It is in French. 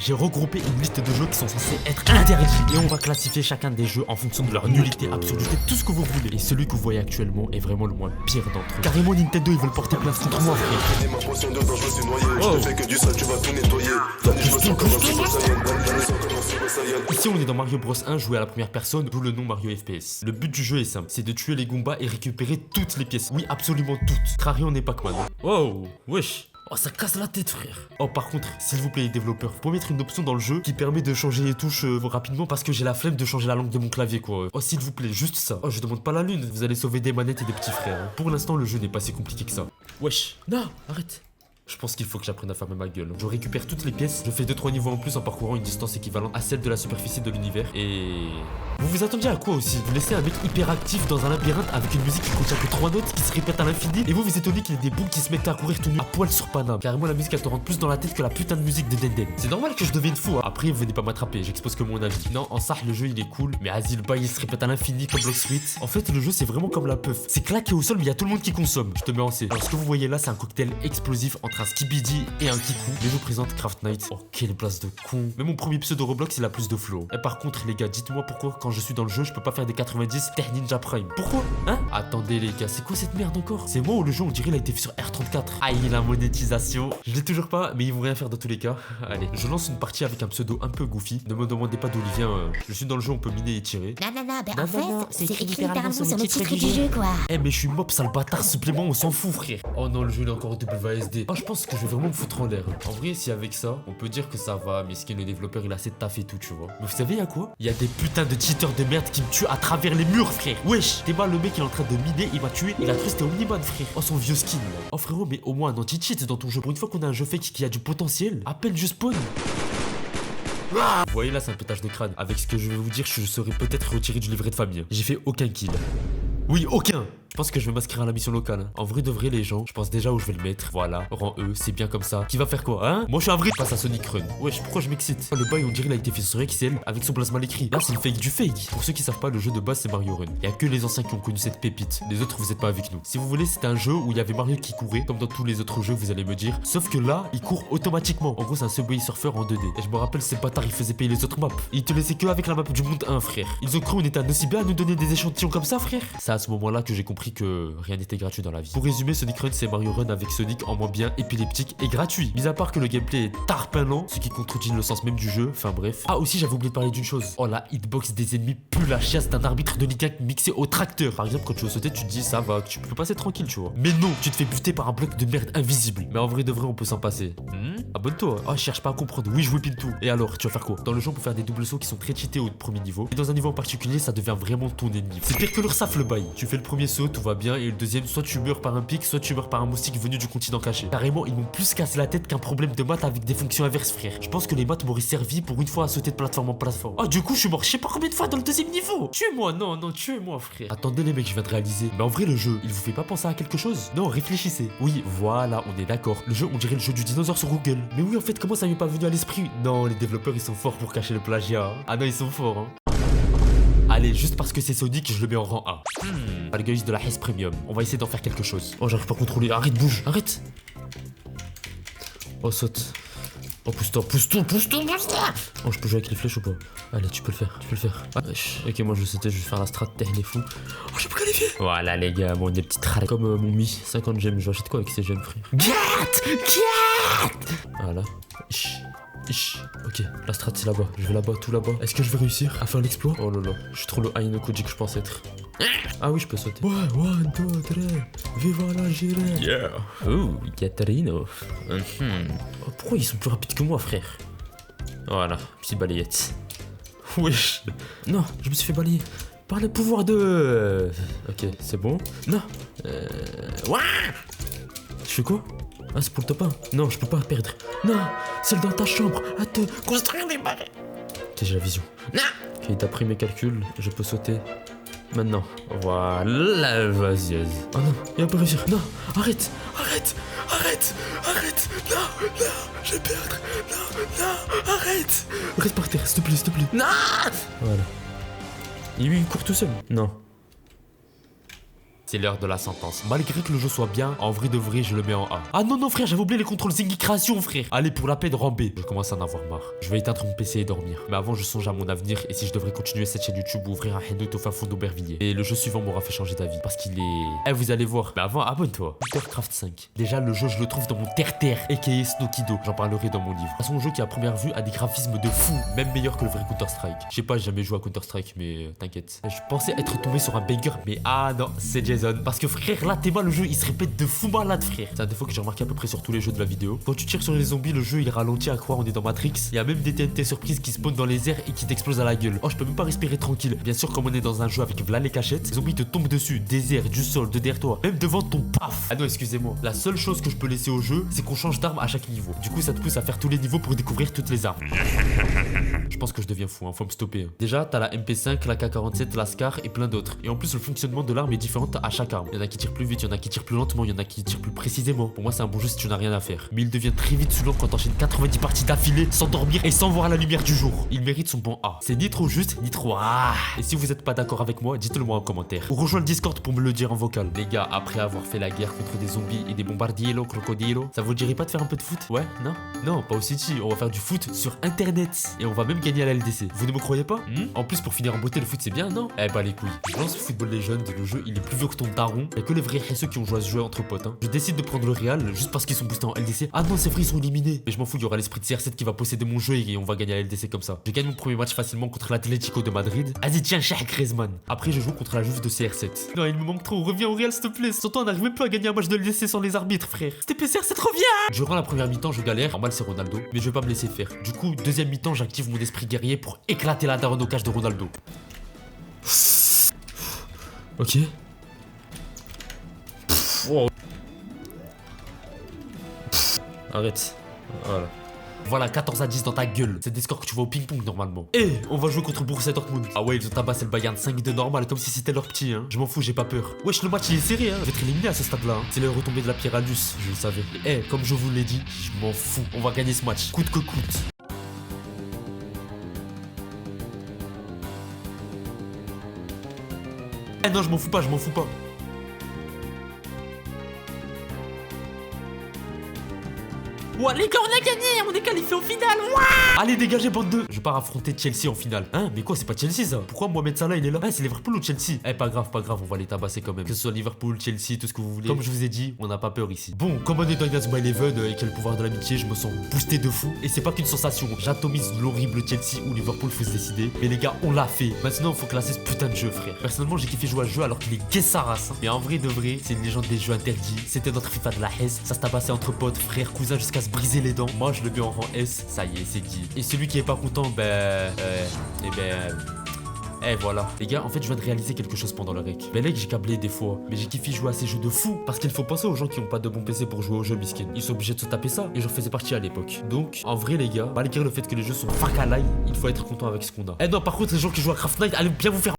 j'ai regroupé une liste de jeux qui sont censés être interdits. Et on va classifier chacun des jeux en fonction de leur nullité, absurdité, tout ce que vous voulez. Et celui que vous voyez actuellement est vraiment le moins pire d'entre eux. Carrément Nintendo ils veulent porter plainte contre moi frère. Ici on est dans Mario Bros 1 joué à la première personne, d'où le nom Mario FPS. Le but du jeu est simple, c'est de tuer les Goombas et récupérer toutes les pièces. Oui absolument toutes. Trari on est Pac-Man. Oh wesh. Oh ça casse la tête frère. Oh par contre s'il vous plaît les développeurs, vous pouvez mettre une option dans le jeu qui permet de changer les touches rapidement parce que j'ai la flemme de changer la langue de mon clavier quoi. Oh s'il vous plaît juste ça. Oh je demande pas la lune, vous allez sauver des manettes et des petits frères hein. Pour l'instant le jeu n'est pas si compliqué que ça. Wesh. Non arrête. Je pense qu'il faut que j'apprenne à fermer ma gueule. Je récupère toutes les pièces, je fais 2-3 niveaux en plus en parcourant une distance équivalente à celle de la superficie de l'univers. Et... vous vous attendiez à quoi aussi? Vous laissez un mec hyper actif dans un labyrinthe avec une musique qui contient que 3 notes qui se répètent à l'infini. Et vous vous étonnez qu'il y ait des boucs qui se mettent à courir tout nu à poil sur Paname. Carrément la musique elle te rentre plus dans la tête que la putain de musique de Denden. C'est normal que je devienne fou hein. Après venez pas m'attraper, j'expose que mon avis. Non en ça le jeu il est cool, mais Asile Bay il se répète à l'infini comme Block Suite. En fait le jeu c'est vraiment comme la puff. C'est claqué au sol mais il y a tout le monde qui consomme. Je te mets en C. Alors ce que vous voyez là c'est un cocktail explosif entre un Skibidi et un Kikou. Les jeux présentent Craft Knight. Oh quelle place de con. Mais mon premier pseudo Roblox il a plus de flow. Et par contre les gars dites-moi pourquoi quand je suis dans le jeu je peux pas faire des 90 Tech Ninja Prime. Pourquoi? Hein? Attendez les gars, c'est quoi cette merde encore? C'est moi ou le jeu on dirait il a été fait sur R34. Aïe la monétisation. Je l'ai toujours pas mais ils vont rien faire dans tous les cas. Allez, je lance une partie avec un pseudo un peu goofy. Ne me demandez pas d'où il vient. Je suis dans le jeu, on peut miner et tirer. Non, en fait, c'est écrit littéralement sur le titre du jeu quoi. Eh mais je suis mob sale bâtard supplément, on s'en fout frère. Oh non le jeu il est encore WASD. Oh je pense que je vais vraiment me foutre en l'air. En vrai si avec ça, on peut dire que ça va, mais skin le développeur il a assez de taf et tout tu vois. Mais vous savez y'a quoi? Il y a des putains de cheaters de merde qui me tuent à travers les murs frère. Wesh, t'es mal le mec il est en train de miner, il m'a tué, il a cru c'était Omniman frère. Oh son vieux skin là. Oh frérot mais au moins un anti-cheat dans ton jeu. Pour une fois qu'on a un jeu fake qui a du potentiel, à peine je spawn. Vous voyez là c'est un pétage de crâne. Avec ce que je vais vous dire, je serais peut-être retiré du livret de famille. J'ai fait aucun kill. Oui, aucun. Je pense que je vais m'inscrire à la mission locale. En vrai de vrai les gens, je pense déjà où je vais le mettre. Voilà, rang E, c'est bien comme ça. Qui va faire quoi, hein? Moi je suis un vrai face à Sonic Run. Wesh, pourquoi je m'excite? Le bail on dirait il a été fait sur Excel avec son placement à l'écrit. Là c'est le fake du fake. Pour ceux qui savent pas, le jeu de base c'est Mario Run. Y a que les anciens qui ont connu cette pépite. Les autres vous êtes pas avec nous. Si vous voulez, c'était un jeu où il y avait Mario qui courait, comme dans tous les autres jeux vous allez me dire. Sauf que là, il court automatiquement. En gros c'est un Subway Surfer en 2D. Et je me rappelle ces bâtards ils faisaient payer les autres maps. Ils te laissaient que avec la map du monde 1 frère. Ils ont cru on était un aussi bien à nous donner des échantillons comme ça frère. C'est à ce moment là que j'ai compris que rien n'était gratuit dans la vie. Pour résumer, Sonic Run c'est Mario Run avec Sonic en moins bien épileptique et gratuit. Mis à part que le gameplay est tarpinant, ce qui contredit le sens même du jeu, enfin bref. Ah aussi j'avais oublié de parler d'une chose. Oh la hitbox des ennemis pue la chiasse d'un arbitre de Nick mixé au tracteur. Par exemple quand tu veux sauter tu te dis ça va, tu peux passer tranquille tu vois. Mais non, tu te fais buter par un bloc de merde invisible. Mais en vrai de vrai on peut s'en passer. Abonne-toi. Ah cherche pas à comprendre, oui je whipping tout. Et alors tu vas faire quoi? Dans le jeu on peut faire des doubles sauts qui sont très cheatés au premier niveau. Et dans un niveau en particulier ça devient vraiment ton ennemi. C'est pire que l'Ursaf le bail. Tu fais le premier saut, tout va bien et le deuxième soit tu meurs par un pic, soit tu meurs par un moustique venu du continent caché. Carrément, ils m'ont plus cassé la tête qu'un problème de maths avec des fonctions inverses, frère. Je pense que les maths m'auraient servi pour une fois à sauter de plateforme en plateforme. Ah, du coup, je suis mort je sais pas combien de fois dans le deuxième niveau. Tuez-moi, non, tuez-moi, frère. Attendez, les mecs, je viens de réaliser. Mais en vrai, le jeu, il vous fait pas penser à quelque chose? Non, réfléchissez. Oui, voilà, on est d'accord. Le jeu, on dirait le jeu du dinosaure sur Google. Mais oui, en fait, comment ça m'est pas venu à l'esprit? Non, les développeurs, ils sont forts pour cacher le plagiat. Ah non, ils sont forts, hein. Allez, juste parce que c'est Sonic, je le mets en rang A. Algoïs de la Hesse Premium. On va essayer d'en faire quelque chose. Oh, j'arrive pas à contrôler. Arrête, bouge, arrête. Oh, saute. Oh, pousse-toi. Oh, je peux jouer avec les flèches ou pas? Allez, tu peux le faire, Ah, ok, moi je vais sauter, je vais faire la strat terre les fous. Oh, j'ai pas qualifié. Voilà, les gars, bon, des petites râles. Comme mon Mi, 50 gemmes. Je vais acheter quoi avec ces gemmes, frère? Get. Voilà. Ok, la strat c'est là-bas, je vais là-bas, tout là-bas. Est-ce que je vais réussir à faire l'exploit? Oh là là, je suis trop le Aino Koji que je pense être. Ah oui, je peux sauter. Ouais, 1, 2, 3, viva la girée. Yeah. Ouh, Caterino. Oh, pourquoi ils sont plus rapides que moi, frère? Voilà, petite balayette. Wesh. Non, je me suis fait balayer par le pouvoir de... Ok, c'est bon. Non. Ouah. Je fais quoi? Ah, c'est pour le top 1. Non, je peux pas perdre. Non, celle dans ta chambre à te construire des barres. Ok, j'ai la vision. Non. Ok, d'après mes calculs, je peux sauter. Maintenant. Voilà, vas-y. Oh non, il va pas réussir. Non, arrête. Non, je vais perdre. Non, arrête. Reste par terre, s'il te plaît. Non. Voilà. Il court tout seul. Non. c'est l'heure de la sentence. Malgré que le jeu soit bien, en vrai de vrai, je le mets en A. Ah non, non, frère, j'avais oublié les contrôles Zingy Création, frère. Allez, pour la peine, rang B. Je commence à en avoir marre. Je vais éteindre mon PC et dormir. Mais avant, je songe à mon avenir et si je devrais continuer cette chaîne YouTube ou ouvrir un Henout au fin fond d'Aubervilliers. Et le jeu suivant m'aura fait changer d'avis parce qu'il est. Eh, vous allez voir. Mais avant, abonne-toi. Warcraft 5. Déjà, le jeu, je le trouve dans mon terre-terre, aka Snokido. J'en parlerai dans mon livre. C'est un jeu qui, à première vue, a des graphismes de fou, même meilleur que le vrai Counter-Strike. Je sais pas, j'ai jamais joué à Counter-Strike, mais t'inquiète. Je pensais être tombé sur un banger, mais ah non, c'est Jason. Parce que frère, là, Théma, le jeu, il se répète de fou malade, frère. C'est un défaut que j'ai remarqué à peu près sur tous les jeux de la vidéo. Quand tu tires sur les zombies, le jeu, il ralentit à croire on est dans Matrix. Il y a même des TNT surprises qui spawnent dans les airs et qui t'explosent à la gueule. Oh, je peux même pas respirer tranquille. Bien sûr, comme on est dans un jeu avec v'là les cachettes, les zombies te tombent dessus, des airs, du sol, de derrière toi, même devant ton paf. Ah non, excusez-moi. La seule chose que je peux laisser au jeu, c'est qu'on change d'arme à chaque niveau. Du coup, ça te pousse à faire tous les niveaux pour découvrir toutes les armes. Je pense que je deviens fou, hein, faut me stopper. Hein. Déjà, t'as la MP5, la K47, la Scar et plein d'autres. Et en plus, le fonctionnement de l'arme est différent à chaque arme. Il y en a qui tirent plus vite, il y en a qui tirent plus lentement, il y en a qui tirent plus précisément. Pour moi, c'est un bon jeu si tu n'as rien à faire. Mais il devient très vite saoulant quand t'enchaînes 90 parties d'affilée sans dormir et sans voir la lumière du jour. Il mérite son bon A. C'est ni trop juste, ni trop A. Et si vous êtes pas d'accord avec moi, dites-le moi en commentaire. Ou rejoins le Discord pour me le dire en vocal. Les gars, après avoir fait la guerre contre des zombies et des bombardiers, crocodilo, ça vous dirait pas de faire un peu de foot? Ouais, non? Non, pas au City, on va faire du foot sur internet. Et on va même gagner à la LDC. Vous ne me croyez pas? En plus, pour finir en beauté, le foot c'est bien, non? Eh bah les couilles. Je lance Football Legends, le jeu il est plus vieux que ton daron. Y'a que les vrais ceux qui ont joué à ce jeu entre potes. Hein. Je décide de prendre le Real juste parce qu'ils sont boostés en LDC. Ah non, c'est vrai, ils sont éliminés. Mais je m'en fous, il y aura l'esprit de CR7 qui va posséder mon jeu et on va gagner à la LDC comme ça. Je gagne mon premier match facilement contre l'Atlético de Madrid. Vas-y, tiens, Cheikh Griezmann. Après, je joue contre la Juve de CR7. Non, il me manque trop. Reviens au Real, s'il te plaît. Surtout, on n'arrive même plus à gagner un match de LDC sans les arbitres, frère. C'était CR7, reviens! Durant la première mi-temps, je galère. Normal, c'est Ronaldo. Mais je vais pas me laisser faire. Du coup, deuxième mi-temps, j'active mon esprit guerrier pour éclater la daronne au cache de Ronaldo. Ok. Wow. Arrête. Voilà. Voilà, 14-10 dans ta gueule. C'est des scores que tu vois au ping-pong normalement. Et on va jouer contre Borussia Dortmund. Ah ouais, ils ont tabassé le Bayern 5 de normal, comme si c'était leur petit, hein. Je m'en fous, j'ai pas peur. Wesh, le match il est serré, hein. Je vais être éliminé à ce stade-là. Hein. C'est le retombé de la pierre à Luce, je le savais. Et comme je vous l'ai dit, je m'en fous. On va gagner ce match, coûte que coûte. Eh non, je m'en fous pas, je m'en fous pas. Ouah, les gars, on a gagné, on est qualifié au final. Ouah. Allez, dégagez, bande de. Je pars affronter Chelsea en finale. Hein, mais quoi, c'est pas Chelsea ça? Pourquoi Mohamed Salah il est là? Ah, c'est Liverpool ou Chelsea? Eh, pas grave, on va les tabasser quand même. Que ce soit Liverpool, Chelsea, tout ce que vous voulez. Comme je vous ai dit, on n'a pas peur ici. Bon, comme on est dans Inazuma Eleven et quel pouvoir de l'amitié, je me sens boosté de fou. Et c'est pas qu'une sensation. J'atomise l'horrible Chelsea ou Liverpool, faut se décider. Mais les gars, on l'a fait. Maintenant, faut classer ce putain de jeu, frère. Personnellement, j'ai kiffé jouer à ce jeu alors qu'il est gay sa race. Hein. Mais en vrai de vrai, c'est une légende des jeux interdits. C'était notre FIFA de la Hesse. Ça se tabassait entre potes, frères, cousins jusqu'à se briser les dents. Moi, je le mets en rang S, ça y est, c'est dit. Et celui qui est pas content, voilà. Les gars, en fait, je viens de réaliser quelque chose pendant le rec. Mais là, j'ai câblé des fois. Mais j'ai kiffé jouer à ces jeux de fou. Parce qu'il faut penser aux gens qui ont pas de bon PC pour jouer aux jeux miskin. Ils sont obligés de se taper ça. Et j'en faisais partie à l'époque. Donc, en vrai, les gars, malgré le fait que les jeux sont fuck à l'ail, il faut être content avec ce qu'on a. Eh non, par contre, les gens qui jouent à Craft Night, allez bien vous faire